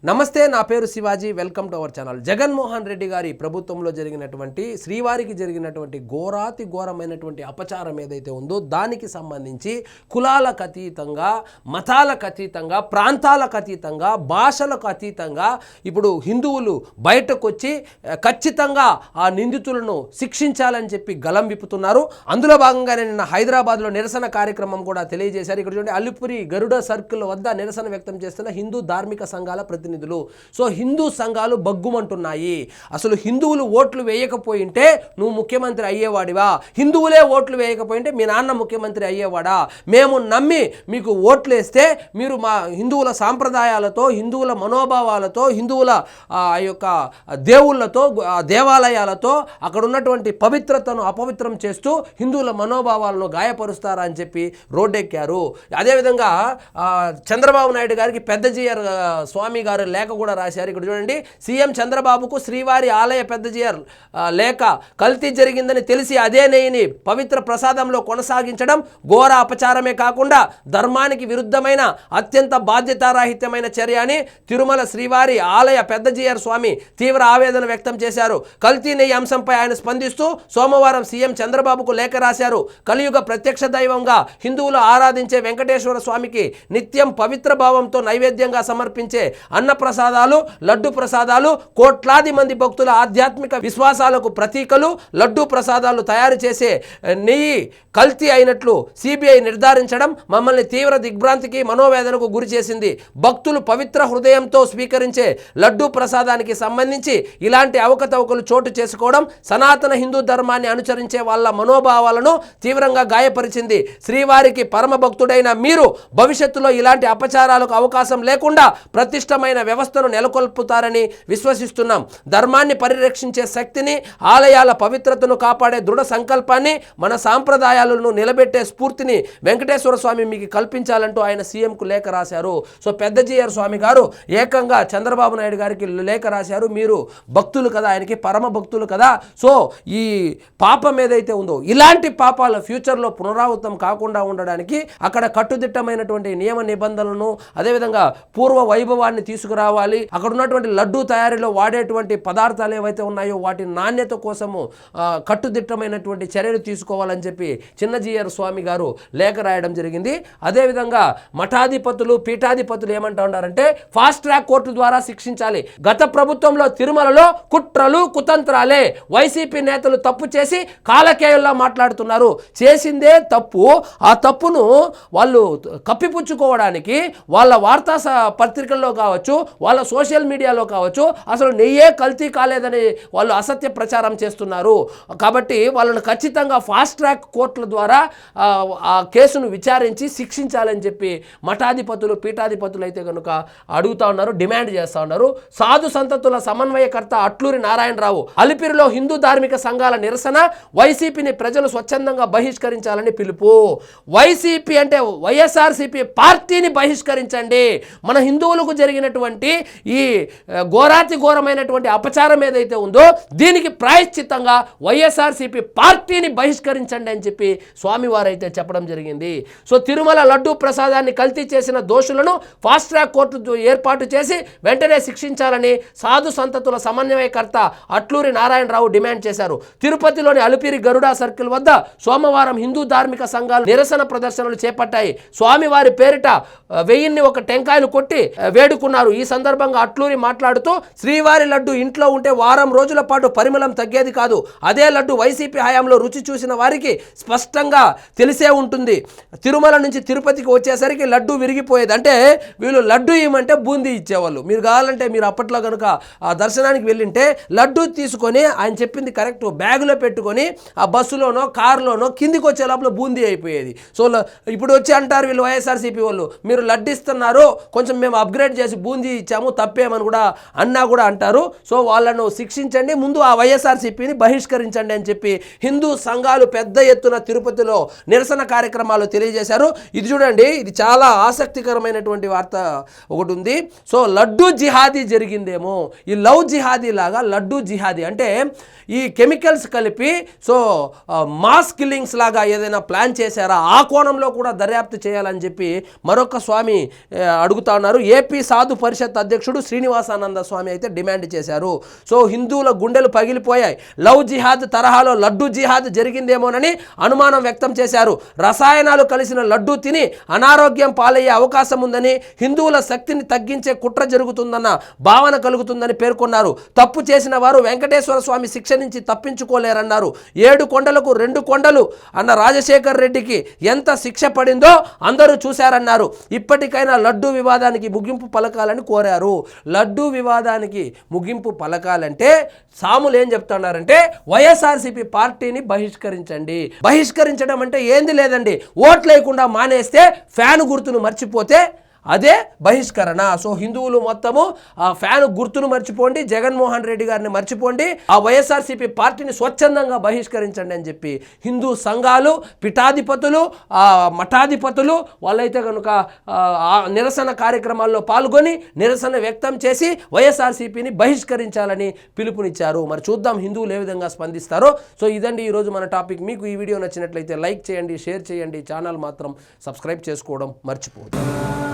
నమస్తే, నా పేరు Shivaji. Welcome to our channel. Jaganmohan Reddy గారి ప్రభుత్వంలో జరిగినటువంటి శ్రీవారికి జరిగినటువంటి ఘోరాతి ఘోరమైనటువంటి అపచారం ఏదైతే ఉందో దానికి సంబంధించి కులాలకు అతీతంగా, మతాలకు అతీతంగా, ప్రాంతాలకు అతీతంగా, భాషలకు అతీతంగా ఇప్పుడు హిందువులు బయటకు వచ్చి ఖచ్చితంగా ఆ నిందితులను శిక్షించాలని చెప్పి గలం విప్పుతున్నారు. అందులో భాగంగానే నిన్న హైదరాబాద్లో నిరసన కార్యక్రమం కూడా తెలియజేశారు. ఇక్కడ చూడండి, అలిపురి గరుడ సర్కిల్ వద్ద నిరసన వ్యక్తం చేస్తున్న హిందూ ధార్మిక సంఘాల ప్రతినిధులు. సో హిందూ సంఘాలు బగ్గుమంటున్నాయి. అసలు హిందువులు ఓట్లు వేయకపోయింటే నువ్వు ముఖ్యమంత్రి అయ్యేవాడివా? హిందువులే ఓట్లు వేయకపోయింటే మీ నాన్న ముఖ్యమంత్రి అయ్యేవాడా? మేము నమ్మి మీకు ఓట్లు వేస్తే మీరు మా హిందువుల సాంప్రదాయాలతో, హిందువుల మనోభావాలతో, హిందువుల యొక్క దేవుళ్ళతో, దేవాలయాలతో అక్కడ ఉన్నటువంటి పవిత్రతను అపవిత్రం చేస్తూ హిందువుల మనోభావాలను గాయపరుస్తారా అని చెప్పి రోడ్డెక్కారు. అదేవిధంగా చంద్రబాబు నాయుడు గారికి పెద్ద జీఆర్ స్వామి గారు లేఖ కూడా రాశారు. ఇక్కడ చూడండి, సీఎం చంద్రబాబుకు శ్రీవారి ఆలయ పెద్ద జీఆర్ లేఖ. కల్తీ జరిగిందని తెలిసి అదే నెయ్యిని పవిత్ర ప్రసాదంలో కొనసాగించడం ఘోర అపచారమే కాకుండా ధర్మానికి విరుద్ధమైన అత్యంత బాధ్యతారాహిత్యమైన చర్య అని తిరుమల శ్రీవారి ఆలయ పెద్ద జీఆర్ స్వామి తీవ్ర ఆవేదన వ్యక్తం చేశారు. కల్తీ నెయ్యి అంశంపై ఆయన స్పందిస్తూ సోమవారం సీఎం చంద్రబాబుకు లేఖ రాశారు. కలియుగ ప్రత్యక్ష దైవంగా హిందువులు ఆరాధించే వెంకటేశ్వర స్వామికి నిత్యం పవిత్ర భావంతో నైవేద్యంగా సమర్పించే అన్న ప్రసాదాలు, లడ్డు ప్రసాదాలు కోట్లాది మంది భక్తుల ఆధ్యాత్మిక విశ్వాసాలకు ప్రతీకలు. లడ్డు ప్రసాదాలు తయారు చేసే నెయ్యి కల్తీ అయినట్లు సిబిఐ నిర్ధారించడం మమ్మల్ని తీవ్ర దిగ్భ్రాంతికి, మనోవేదనకు గురి చేసింది. భక్తులు పవిత్ర హృదయంతో స్వీకరించే లడ్డు ప్రసాదానికి సంబంధించి ఇలాంటి అవకతవకలు చోటు చేసుకోవడం సనాతన హిందూ ధర్మాన్ని అనుసరించే వాళ్ళ మనోభావాలను తీవ్రంగా గాయపరిచింది. శ్రీవారికి పరమ భక్తుడైన మీరు భవిష్యత్తులో ఇలాంటి అపచారాలకు అవకాశం లేకుండా ప్రతిష్టమైన వ్యవస్థను నెలకొల్పుతారని విశ్వసిస్తున్నాం. ధర్మాన్ని పరిరక్షించే శక్తిని, ఆలయాల పవిత్రతను కాపాడే దృఢ సంకల్పాన్ని, మన సాంప్రదాయాలను నిలబెట్టే స్ఫూర్తిని వెంకటేశ్వర స్వామి మీకు కల్పించాలంటూ ఆయన సీఎంకు లేఖ రాశారు. సో పెద్ద జీఆర్ స్వామి గారు ఏకంగా చంద్రబాబు నాయుడు గారికి లేఖ రాశారు. మీరు భక్తులు కదా, ఆయనకి పరమ భక్తులు కదా. సో ఈ పాపం ఏదైతే ఉందో ఇలాంటి పాపాలు ఫ్యూచర్లో పునరావృతం కాకుండా ఉండడానికి అక్కడ కట్టుదిట్టమైనటువంటి నియమ నిబంధనలను, అదేవిధంగా పూర్వ వైభవాన్ని తీసుకురావాలి. అక్కడ ఉన్నటువంటి లడ్డూ తయారీలో వాడేటువంటి పదార్థాలు ఏవైతే ఉన్నాయో వాటి నాణ్యత కోసము కట్టుదిట్టమైనటువంటి చర్యలు తీసుకోవాలని చెప్పి చిన్న జీఆర్ స్వామి గారు లేఖ రాయడం జరిగింది. అదేవిధంగా మఠాధిపతులు, పీఠాధిపతులు ఏమంటా ఉన్నారంటే ఫాస్ట్ ట్రాక్ కోర్టు ద్వారా శిక్షించాలి. గత ప్రభుత్వంలో తిరుమలలో కుట్రలు, కుతంత్రాలే. వైసీపీ నేతలు తప్పు చేసి కాలకేయుల్లా మాట్లాడుతున్నారు. చేసిందే తప్పు. ఆ తప్పును వాళ్ళు కప్పిపుచ్చుకోవడానికి వాళ్ళ వార్తా పత్రికల్లో కావచ్చు, వాళ్ళ సోషల్ మీడియాలో కావచ్చు, అసలు నెయ్యే కల్తీ కాలేదని వాళ్ళు అసత్య ప్రచారం చేస్తున్నారు. కాబట్టి వాళ్ళను ఖచ్చితంగా ఫాస్ట్ ట్రాక్ కోర్టుల ద్వారా ఆ కేసును విచారించి శిక్షించాలని చెప్పి మఠాధిపతులు, పీఠాధిపతులు అయితే కనుక అడుగుతా ఉన్నారు, డిమాండ్ చేస్తూ ఉన్నారు. సాధు సంతతుల సమన్వయకర్త అట్లూరి నారాయణరావు అలిపిరిలో హిందూ ధార్మిక సంఘాల నిరసన, వైసీపీని ప్రజలు స్వచ్ఛందంగా బహిష్కరించాలని పిలుపు. వైసీపీ అంటే వైఎస్ఆర్సీపీ పార్టీని బహిష్కరించండి. మన హిందువులకు జరిగినటువంటి ఈ ఘోరాతి ఘోరమైనటువంటి అపచారం ఏదైతే ఉందో దీనికి ప్రాయశ్చిత్తంగా వైఎస్ఆర్సీపీ పార్టీని బహిష్కరించండి అని చెప్పి స్వామివారు అయితే చెప్పడం జరిగింది. సో తిరుమల లడ్డూ ప్రసాదాన్ని కల్తీ చేసిన దోషులను ఫాస్ట్ ట్రాక్ కోర్టు ఏర్పాటు చేసి వెంటనే శిక్షించాలని సాధు సంతతుల సమన్వయకర్త అట్లూరి నారాయణరావు డిమాండ్ చేశారు. తిరుపతిలోని అలిపిరి గరుడా సర్కిల్ వద్ద సోమవారం హిందూ ధార్మిక సంఘాలు నిరసన ప్రదర్శనలు చేపట్టాయి. స్వామివారి పేరిట 1001 టెంకాయలు కొట్టి వేడుకున్నారు. ఈ సందర్భంగా అట్లూరి మాట్లాడుతూ శ్రీవారి లడ్డు ఇంట్లో ఉంటే వారం రోజుల పాటు పరిమళం తగ్గేది కాదు. అదే లడ్డు వైసీపీ హయాంలో రుచి చూసిన వారికి స్పష్టంగా తెలిసే ఉంటుంది. తిరుమల నుంచి తిరుపతికి వచ్చేసరికి లడ్డు విరిగిపోయేది. అంటే వీళ్ళు లడ్డు ఇవ్వమంటే బూందీ ఇచ్చేవాళ్ళు. మీరు కావాలంటే మీరు అప్పట్లో కనుక ఆ దర్శనానికి వెళ్ళింటే లడ్డు తీసుకొని ఆయన చెప్పింది కరెక్ట్ బ్యాగులో పెట్టుకొని ఆ బస్సులోనో కారులోనో కిందికి వచ్చే లోపల బూందీ అయిపోయేది. సో ఇప్పుడు వచ్చి అంటారు వీళ్ళు వైఎస్ఆర్సీపీ వాళ్ళు, మీరు లడ్డు ఇస్తున్నారు, కొంచెం మేము అప్గ్రేడ్ చేసి బూందీ ఇచ్చాము, తప్పేమని కూడా అన్నా కూడా అంటారు. సో వాళ్ళను శిక్షించండి, ముందు ఆ వైఎస్ఆర్సీపీని బహిష్కరించండి అని చెప్పి హిందూ సంఘాలు పెద్ద ఎత్తున తిరుపతిలో నిరసన కార్యక్రమాలు తెలియజేశారు. ఇది చూడండి, ఇది చాలా ఆసక్తికరమైనటువంటి వార్త ఒకటి ఉంది. సో లడ్డూ జిహాదీ జరిగిందేమో, ఈ లవ్ జిహాదీ లాగా లడ్డూ జిహాదీ అంటే ఈ కెమికల్స్ కలిపి సో మాస్ కిల్లింగ్స్ లాగా ఏదైనా ప్లాన్ చేశారా, ఆ కోణంలో కూడా దర్యాప్తు చేయాలని చెప్పి మరొక స్వామి అడుగుతా ఉన్నారు. ఏపీ సాధు పరిషత్ అధ్యక్షుడు శ్రీనివాసానంద స్వామి అయితే డిమాండ్ చేశారు. సో హిందువుల గుండెలు పగిలిపోయాయి, లవ్ జిహాద్ తరహాలో లడ్డు జిహాద్ జరిగిందేమోనని అనుమానం వ్యక్తం చేశారు. రసాయనాలు కలిసిన లడ్డు తిని అనారోగ్యం పాలయ్యే అవకాశం ఉందని, హిందువుల శక్తిని తగ్గించే కుట్ర జరుగుతుందన్న భావన కలుగుతుందని పేర్కొన్నారు. తప్పు చేసిన వారు వెంకటేశ్వర స్వామి శిక్ష నుంచి తప్పించుకోలేరన్నారు. 7 కొండలకు 2 కొండలు అన్న రాజశేఖర్ రెడ్డికి ఎంత శిక్ష పడిందో అందరూ చూశారన్నారు. ఇప్పటికైనా లడ్డు వివాదానికి ముగింపు పలకాలని కోరారు. లడ్డు వివాదానికి ముగింపు పలకాలంటే సాములు ఏం చెప్తున్నారంటే వైఎస్ఆర్సీపీ పార్టీని బహిష్కరించండి. బహిష్కరించడం అంటే ఏంది లేదండి, ఓట్లు లేకుండా మానేస్తే ఫ్యాన్ గుర్తును మర్చిపోతే అదే బహిష్కరణ. సో హిందువులు మొత్తము ఆ ఫ్యాన్ గుర్తును మర్చిపోండి, జగన్మోహన్ రెడ్డి గారిని మర్చిపోండి, ఆ వైఎస్ఆర్సీపీ పార్టీని స్వచ్ఛందంగా బహిష్కరించండి అని చెప్పి హిందూ సంఘాలు, పీఠాధిపతులు, మఠాధిపతులు వాళ్ళైతే కనుక నిరసన కార్యక్రమాల్లో పాల్గొని నిరసన వ్యక్తం చేసి వైఎస్ఆర్సీపీని బహిష్కరించాలని పిలుపునిచ్చారు. మరి చూద్దాం హిందువులు ఏ విధంగా స్పందిస్తారో. సో ఇదండి ఈరోజు మన టాపిక్. మీకు ఈ వీడియో నచ్చినట్లయితే లైక్ చేయండి, షేర్ చేయండి, ఛానల్ మాత్రం సబ్స్క్రైబ్ చేసుకోవడం మర్చిపోవద్దు.